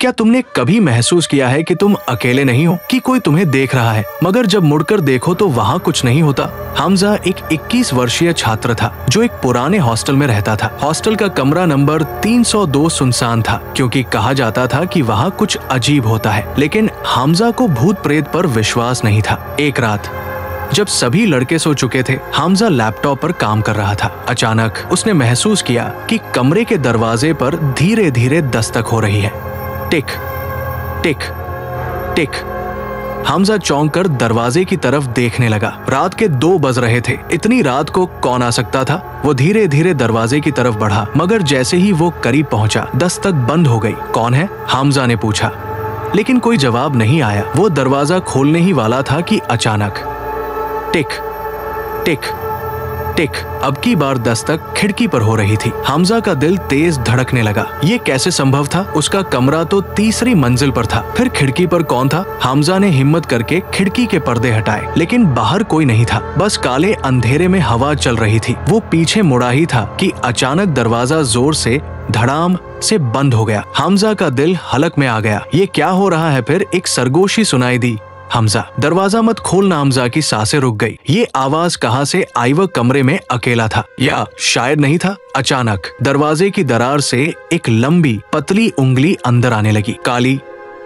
क्या तुमने कभी महसूस किया है कि तुम अकेले नहीं हो, कि कोई तुम्हें देख रहा है, मगर जब मुड़कर देखो तो वहाँ कुछ नहीं होता। हमजा एक 21 वर्षीय छात्र था जो एक पुराने हॉस्टल में रहता था। हॉस्टल का कमरा नंबर 302 सुनसान था, क्योंकि कहा जाता था कि वहाँ कुछ अजीब होता है। लेकिन हमजा को भूत प्रेत पर विश्वास नहीं था। एक रात जब सभी लड़के सो चुके थे, हमजा लैपटॉप पर काम कर रहा था। अचानक उसने महसूस किया कि कमरे के दरवाजे पर धीरे धीरे दस्तक हो रही है। टिक टिक टिक। हमजा चौंक कर दरवाजे की तरफ देखने लगा। रात के 2 बज रहे थे। इतनी रात को कौन आ सकता था? वो धीरे धीरे दरवाजे की तरफ बढ़ा, मगर जैसे ही वो करीब पहुंचा, दस्तक बंद हो गई। कौन है? हमजा ने पूछा, लेकिन कोई जवाब नहीं आया। वो दरवाजा खोलने ही वाला था कि अचानक टिक टिक टिक। अब की बार दस्तक खिड़की पर हो रही थी। हमजा का दिल तेज धड़कने लगा। ये कैसे संभव था? उसका कमरा तो 3री मंजिल पर था, फिर खिड़की पर कौन था? हमजा ने हिम्मत करके खिड़की के पर्दे हटाए, लेकिन बाहर कोई नहीं था। बस काले अंधेरे में हवा चल रही थी। वो पीछे मुड़ा ही था कि अचानक दरवाजा जोर से धड़ाम से बंद हो गया। हमजा का दिल हलक में आ गया। ये क्या हो रहा है? फिर एक सरगोशी सुनाई दी। हमजा, दरवाजा मत खोलना। हमजा की सांसें रुक गई। ये आवाज कहाँ से आई? वह कमरे में अकेला था या शायद नहीं था। अचानक दरवाजे की दरार से एक लंबी पतली उंगली अंदर आने लगी, काली,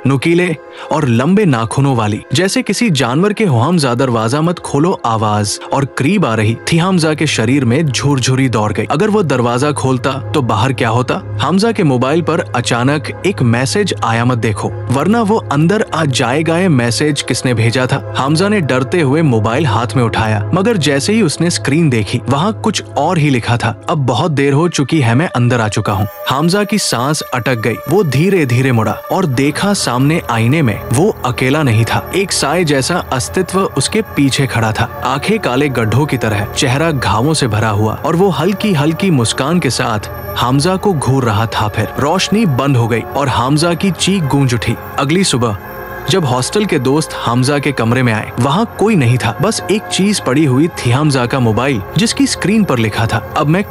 नुकीले और लंबे नाखूनों वाली, जैसे किसी जानवर के हो। हमजा, दरवाजा मत खोलो आवाज और करीब आ रही थी। हमजा के शरीर में झुरझुरी दौड़ गई। अगर वो दरवाजा खोलता तो बाहर क्या होता? हमजा के मोबाइल पर अचानक एक मैसेज आया, मत देखो वरना वो अंदर आ जाएगा। ये मैसेज किसने भेजा था? हमजा ने डरते हुए मोबाइल हाथ में उठाया, मगर जैसे ही उसने स्क्रीन देखी, वहाँ कुछ और ही लिखा था। अब बहुत देर हो चुकी है, मैं अंदर आ चुका हूँ। हमजा की सांस अटक गई। वो धीरे धीरे मुड़ा और देखा सामने आईने में वो अकेला नहीं था। एक साए जैसा अस्तित्व उसके पीछे खड़ा था। आंखें काले गड्ढों की तरह, चेहरा घावों से भरा हुआ, और वो हल्की हल्की मुस्कान के साथ हमजा को घूर रहा था। फिर रोशनी बंद हो गई और हमजा की चीख गूंज उठी। अगली सुबह जब हॉस्टल के दोस्त हमजा के कमरे में आए, वहाँ कोई नहीं था। बस एक चीज पड़ी हुई थी, हमजा का मोबाइल, जिसकी स्क्रीन पर लिखा था, अब मैं